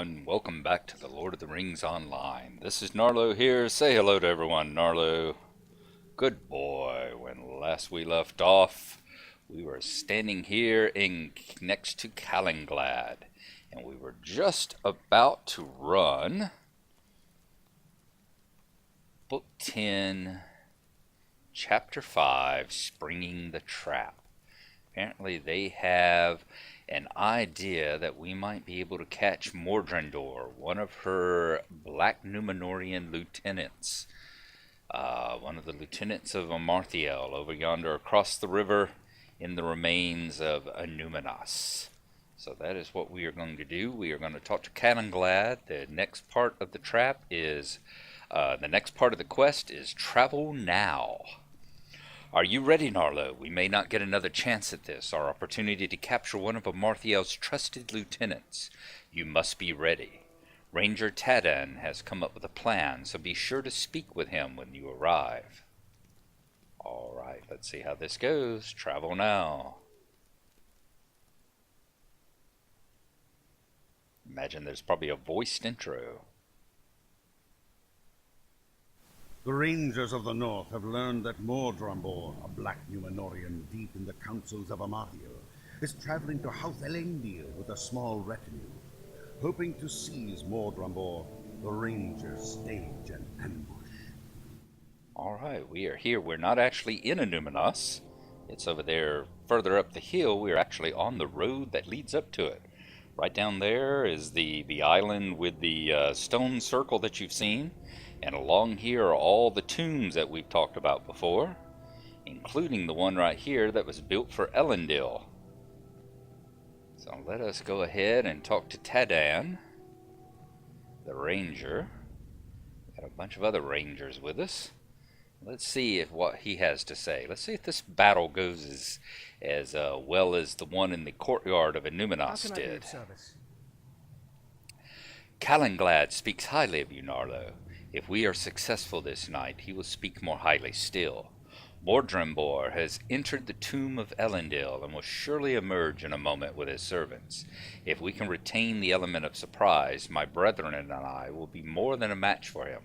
everyone. Welcome back to the Lord of the Rings Online. This is Gnarlo here. Say hello to everyone, Gnarlo. Good boy. When last we left off, we were standing here next to Calenglad, and we were just about to run Book 10, Chapter 5, Springing the Trap. Apparently they have an idea that we might be able to catch Mordrambor, one of her black Númenórean lieutenants. One of the lieutenants of Amarthiel over yonder across the river in the remains of Annuminas. So that is what we are going to do. We are going to talk to Calenglad. The next part of the trap is, the next part of the quest is Travel Now. Are you ready, Gnarlo? We may not get another chance at this, our opportunity to capture one of Amarthiel's trusted lieutenants. You must be ready. Ranger Tadan has come up with a plan, so be sure to speak with him when you arrive. Alright, let's see how this goes. Travel now. Imagine there's probably a voiced intro. The Rangers of the North have learned that Mordrambor, a black Númenórean deep in the councils of Amarthiel, is traveling to House Elendil with a small retinue. Hoping to seize Mordrambor, the Rangers stage an ambush. Alright, we are here. We're not actually in Annuminas. It's over there further up the hill. We're actually on the road that leads up to it. Right down there is the island with the stone circle that you've seen. And along here are all the tombs that we've talked about before, including the one right here that was built for Elendil. So let us go ahead and talk to Tadan, the ranger. Got a bunch of other rangers with us. Let's see what he has to say. Let's see if this battle goes as well as the one in the courtyard of Annuminas did. Calenglad speaks highly of you, Gnarlo. If we are successful this night, he will speak more highly still. Mordrambor has entered the tomb of Elendil and will surely emerge in a moment with his servants. If we can retain the element of surprise, my brethren and I will be more than a match for him.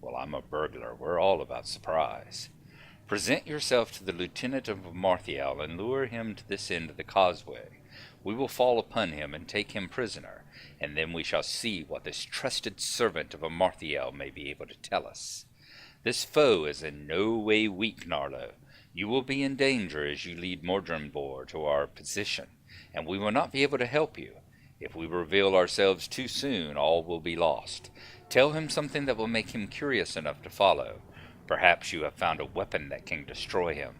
Well, I'm a burglar. We're all about surprise. Present yourself to the lieutenant of Amarthiel and lure him to this end of the causeway. We will fall upon him and take him prisoner, and then we shall see what this trusted servant of Amarthiel may be able to tell us. This foe is in no way weak, Gnarlo. You will be in danger as you lead Mordrambor to our position, and we will not be able to help you. If we reveal ourselves too soon, all will be lost. Tell him something that will make him curious enough to follow. Perhaps you have found a weapon that can destroy him.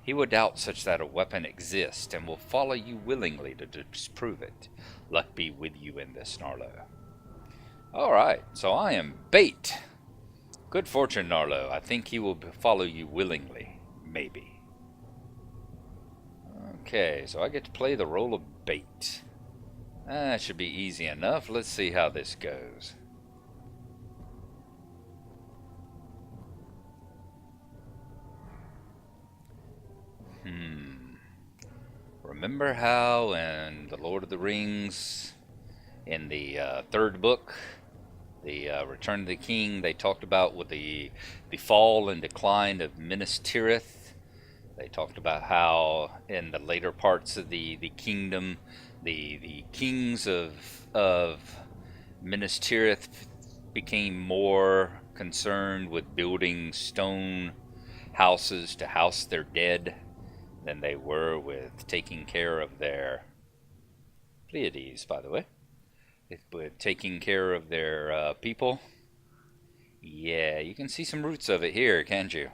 He will doubt such that a weapon exists, and will follow you willingly to disprove it. Luck be with you in this, Gnarlo. Alright, so I am bait. Good fortune, Gnarlo. I think he will follow you willingly. Maybe. Okay, so I get to play the role of bait. That should be easy enough. Let's see how this goes. Remember how in the Lord of the Rings, in the third book, the Return of the King, they talked about with the fall and decline of Minas Tirith. They talked about how in the later parts of the kingdom, the kings of Minas Tirith became more concerned with building stone houses to house their dead than they were with taking care of their Pleiades, by the way. With taking care of their people. Yeah, you can see some roots of it here, can't you?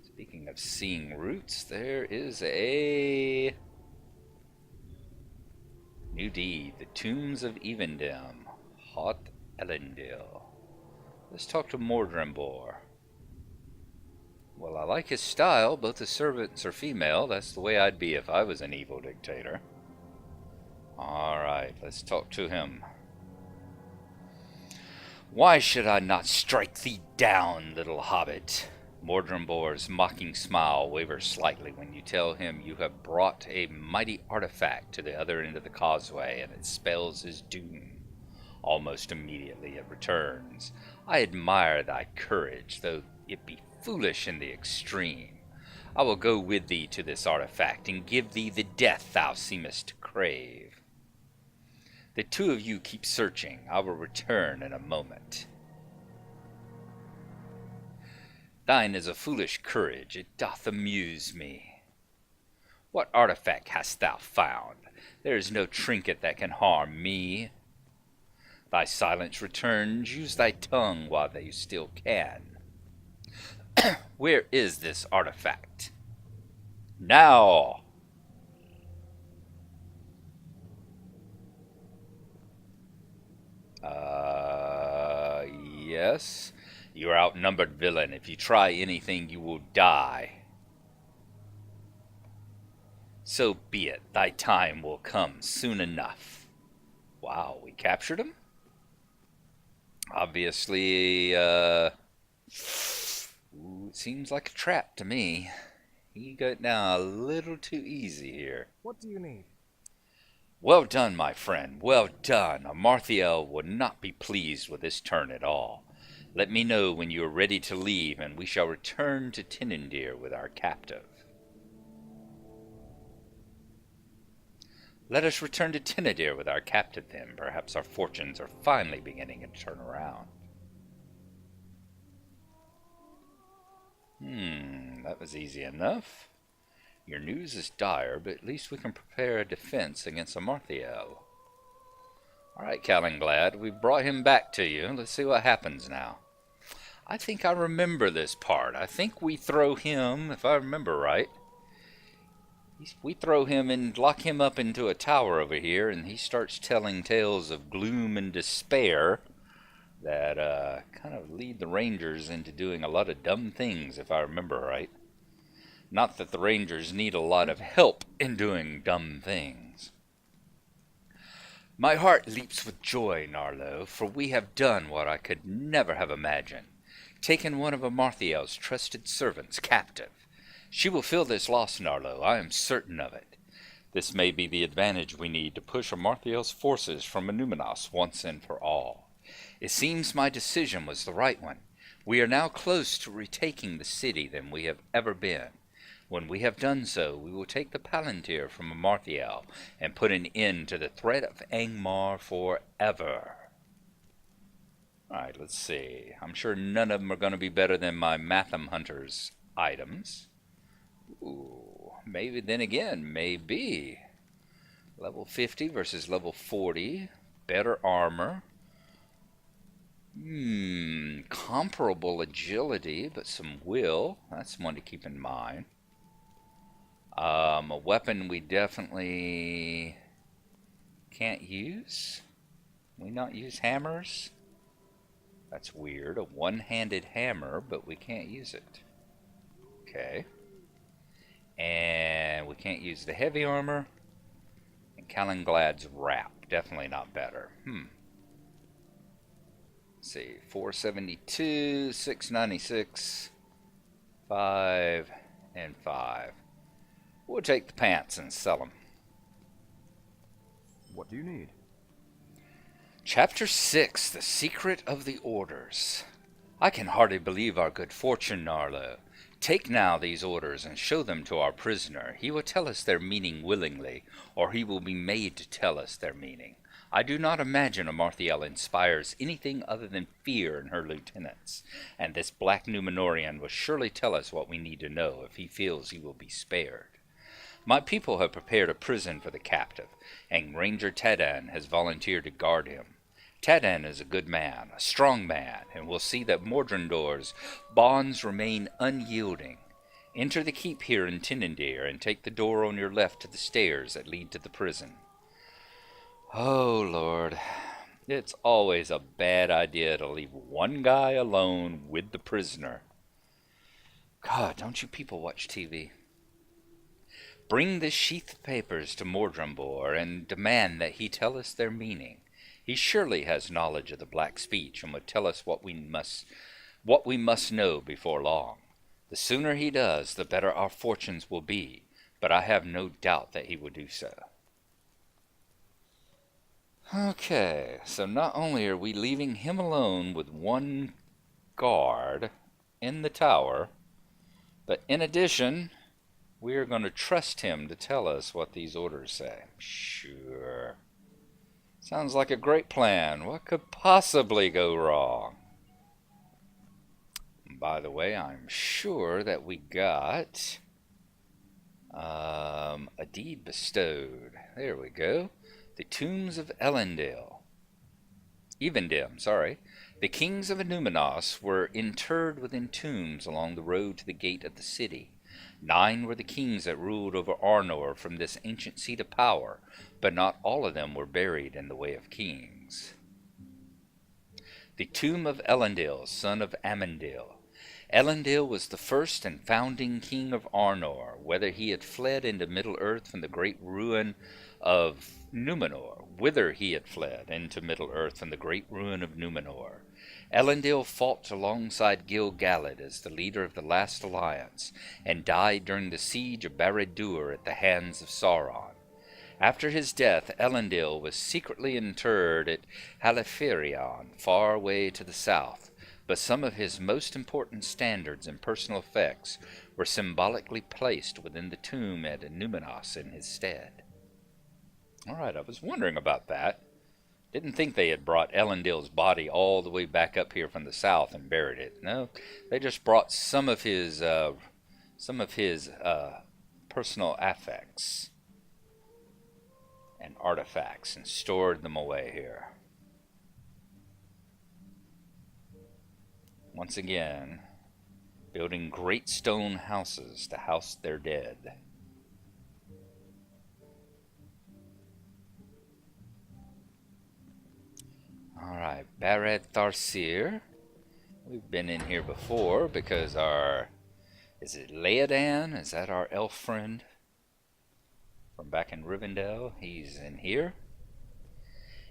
Speaking of seeing roots, there is a new deed. The Tombs of Evendim. Hot Elendil. Let's talk to Mordrambor. Well, I like his style. Both his servants are female. That's the way I'd be if I was an evil dictator. Alright, let's talk to him. Why should I not strike thee down, little hobbit? Mordrambor's mocking smile wavers slightly when you tell him you have brought a mighty artifact to the other end of the causeway, and it spells his doom. Almost immediately it returns. I admire thy courage, though it be foolish in the extreme. I will go with thee to this artifact, and give thee the death thou seemest to crave. The two of you keep searching. I will return in a moment. Thine is a foolish courage, it doth amuse me. What artifact hast thou found? There is no trinket that can harm me. Thy silence returns, use thy tongue while thou still can. Where is this artifact? Now! Yes. You are outnumbered, villain. If you try anything, you will die. So be it. Thy time will come soon enough. Wow, we captured him? Obviously, it seems like a trap to me. He got down a little too easy here. What do you need? Well done, my friend. Well done. Amarthiel would not be pleased with this turn at all. Let me know when you are ready to leave, and we shall return to Tinendir with our captive. Let us return to Tinendir with our captive, then. Perhaps our fortunes are finally beginning to turn around. That was easy enough. Your news is dire, but at least we can prepare a defense against Amarthiel. Alright, Calenglad, we brought him back to you. Let's see what happens now. I think I remember this part. I think we throw him, if I remember right, we throw him and lock him up into a tower over here, and he starts telling tales of gloom and despair that kind of lead the Rangers into doing a lot of dumb things, if I remember right. Not that the Rangers need a lot of help in doing dumb things. My heart leaps with joy, Gnarlo, for we have done what I could never have imagined. Taken one of Amarthiel's trusted servants captive. She will fill this loss, Gnarlo, I am certain of it. This may be the advantage we need to push Amarthiel's forces from Annuminas once and for all. It seems my decision was the right one. We are now close to retaking the city than we have ever been. When we have done so, we will take the Palantir from Amarthiel and put an end to the threat of Angmar forever. Alright, let's see. I'm sure none of them are going to be better than my Matham Hunter's items. Ooh, maybe then again, maybe. Level 50 versus level 40. Better armor. Comparable agility, but some will. That's one to keep in mind. A weapon we definitely can't use. We not use hammers? That's weird. A one-handed hammer, but we can't use it. Okay. And we can't use the heavy armor. And Calenglad's wrap. Definitely not better. Let's see. 472, 696, 5, and 5. We'll take the pants and sell them. What do you need? Chapter 6, The Secret of the Orders. I can hardly believe our good fortune, Gnarlo. Take now these orders and show them to our prisoner. He will tell us their meaning willingly, or he will be made to tell us their meaning. I do not imagine Amarthiel inspires anything other than fear in her lieutenants, and this black Numenorian will surely tell us what we need to know if he feels he will be spared. My people have prepared a prison for the captive, and Ranger Tadan has volunteered to guard him. Tadan is a good man, a strong man, and will see that Mordrandor's bonds remain unyielding. Enter the keep here in Tinendir, and take the door on your left to the stairs that lead to the prison. Oh, Lord. It's always a bad idea to leave one guy alone with the prisoner. God, don't you people watch TV? Bring this sheath of papers to Mordrambor and demand that he tell us their meaning. He surely has knowledge of the black speech and would tell us what we must know before long. The sooner he does, the better our fortunes will be, but I have no doubt that he will do so. Okay, so not only are we leaving him alone with one guard in the tower, but in addition, we are going to trust him to tell us what these orders say. Sure. Sounds like a great plan. What could possibly go wrong? By the way, I'm sure that we got a deed bestowed. There we go. The tombs of Evendim, sorry. The kings of Annuminas were interred within tombs along the road to the gate of the city. 9 were the kings that ruled over Arnor from this ancient seat of power, but not all of them were buried in the way of kings. The tomb of Elendil, son of Amarthiel. Elendil was the first and founding king of Arnor, whither he had fled into Middle-earth from the great ruin of Numenor. Elendil fought alongside Gil-galad as the leader of the last alliance, and died during the siege of Barad-dûr at the hands of Sauron. After his death, Elendil was secretly interred at Halathirion, far away to the south, but some of his most important standards and personal effects were symbolically placed within the tomb at Annuminas in his stead. Alright, I was wondering about that. Didn't think they had brought Elendil's body all the way back up here from the south and buried it. No, they just brought some of his personal affects and artifacts and stored them away here. Once again, building great stone houses to house their dead. Alright, Barad Tharsir. We've been in here before because is it Leodan? Is that our elf friend from back in Rivendell? He's in here.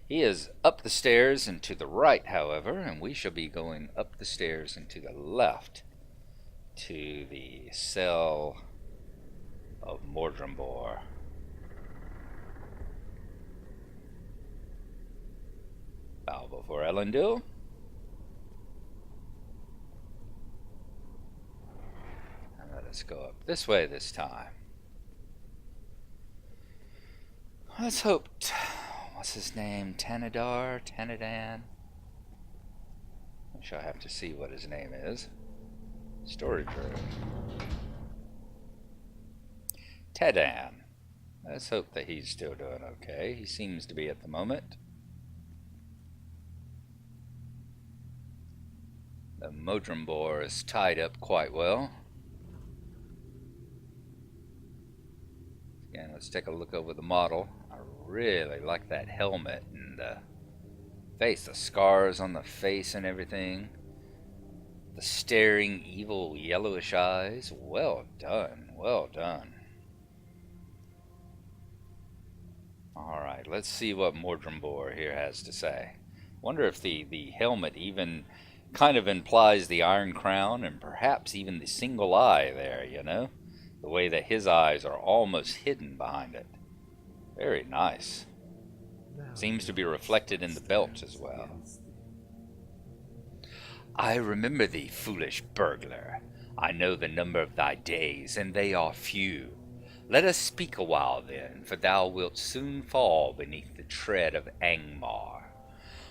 He is up the stairs and to the right, however, and we shall be going up the stairs and to the left to the cell of Mordrambor. Bow before Elendil. And let us go up this way this time. Let's hope... What's his name? Tanadan? I shall have to see what his name is. Storage room. Tedan. Let's hope that he's still doing okay. He seems to be at the moment. The Mordrambor is tied up quite well. Again, let's take a look over the model. I really like that helmet and the face, the scars on the face and everything. The staring, evil, yellowish eyes. Well done, well done. Alright, let's see what Mordrambor here has to say. Wonder if the helmet even kind of implies the Iron Crown and perhaps even the single eye there, you know? The way that his eyes are almost hidden behind it. Very nice. Seems to be reflected in the belt as well. I remember thee, foolish burglar. I know the number of thy days, and they are few. Let us speak a while then, for thou wilt soon fall beneath the tread of Angmar.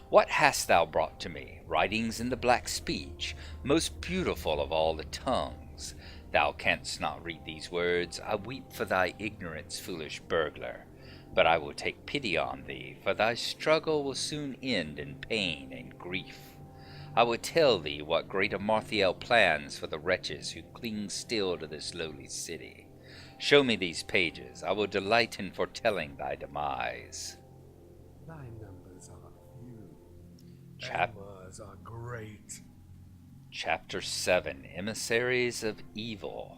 What hast thou brought to me? Writings in the black speech, most beautiful of all the tongues. Thou canst not read these words. I weep for thy ignorance, foolish burglar. But I will take pity on thee, for thy struggle will soon end in pain and grief. I will tell thee what great Amarthiel plans for the wretches who cling still to this lowly city. Show me these pages. I will delight in foretelling thy demise. Thy numbers are few. Numbers are great. Chapter 7, Emissaries of Evil.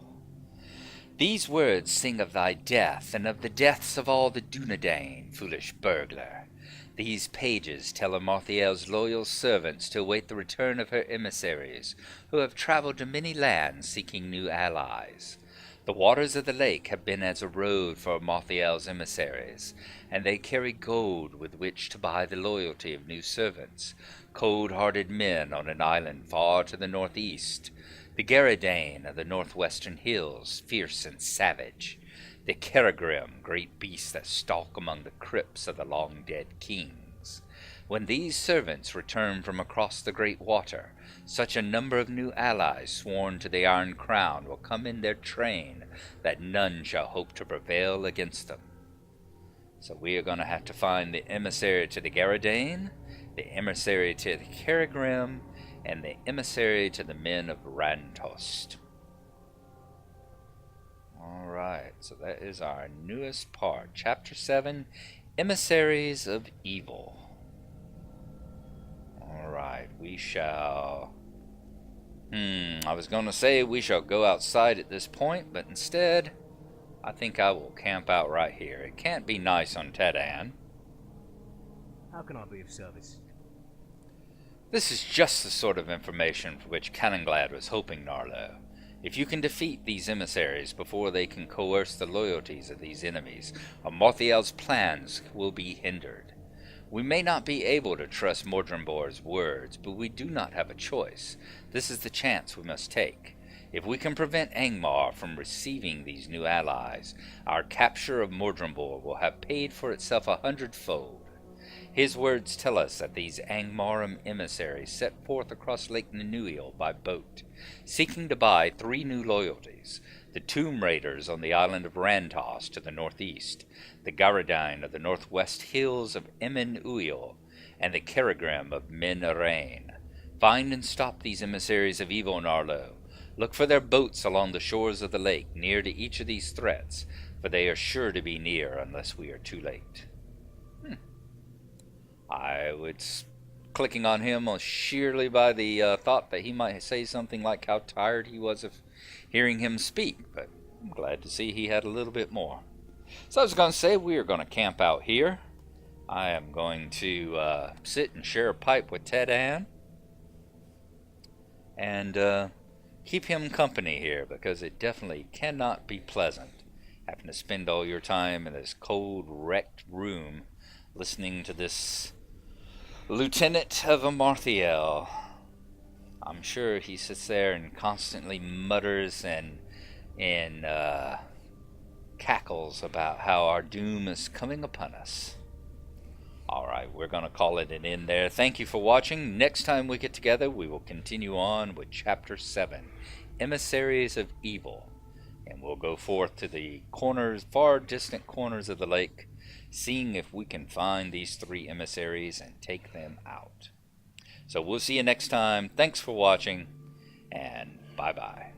These words sing of thy death, and of the deaths of all the Dunedain, foolish burglar. These pages tell Amarthiel's loyal servants to await the return of her emissaries, who have traveled to many lands seeking new allies. The waters of the lake have been as a road for Amarthiel's emissaries, and they carry gold with which to buy the loyalty of new servants, cold-hearted men on an island far to the northeast, the Garridane of the northwestern hills, fierce and savage, the Kerrigrim, great beasts that stalk among the crypts of the long-dead kings. When these servants return from across the great water, such a number of new allies sworn to the Iron Crown will come in their train that none shall hope to prevail against them. So we are going to have to find the emissary to the Garridane, the emissary to the Kerrigrim, and the emissary to the men of Rantost. Alright, so that is our newest part. Chapter 7, Emissaries of Evil. Alright, we shall... I was going to say we shall go outside at this point, but instead, I think I will camp out right here. It can't be nice on Tedan. How can I be of service? This is just the sort of information for which Canonglad was hoping, Gnarlo. If you can defeat these emissaries before they can coerce the loyalties of these enemies, Amarthiel's plans will be hindered. We may not be able to trust Mordrambor's words, but we do not have a choice. This is the chance we must take. If we can prevent Angmar from receiving these new allies, our capture of Mordrambor will have paid for itself 100-fold. His words tell us that these Angmarum emissaries set forth across Lake Nanuiel by boat, seeking to buy 3 new loyalties: the Tomb Raiders on the island of Rantos to the northeast, the Garridine of the northwest hills of Emin Uil, and the Kerrigrim of Min Arain. Find and stop these emissaries of evil, Gnarlo. Look for their boats along the shores of the lake, near to each of these threats, for they are sure to be near unless we are too late. I was clicking on him sheerly by the thought that he might say something like how tired he was of hearing him speak, but I'm glad to see he had a little bit more. So I was going to say we are going to camp out here. I am going to sit and share a pipe with Tedan and keep him company here, because it definitely cannot be pleasant having to spend all your time in this cold, wrecked room listening to this Lieutenant of Amarthiel. I'm sure he sits there and constantly mutters and cackles about how our doom is coming upon us. Alright, we're going to call it an end there. Thank you for watching. Next time we get together, we will continue on with Chapter 7, Emissaries of Evil. And we'll go forth to the corners, far distant corners of the lake, seeing if we can find these 3 emissaries and take them out. So we'll see you next time. Thanks for watching, and bye-bye.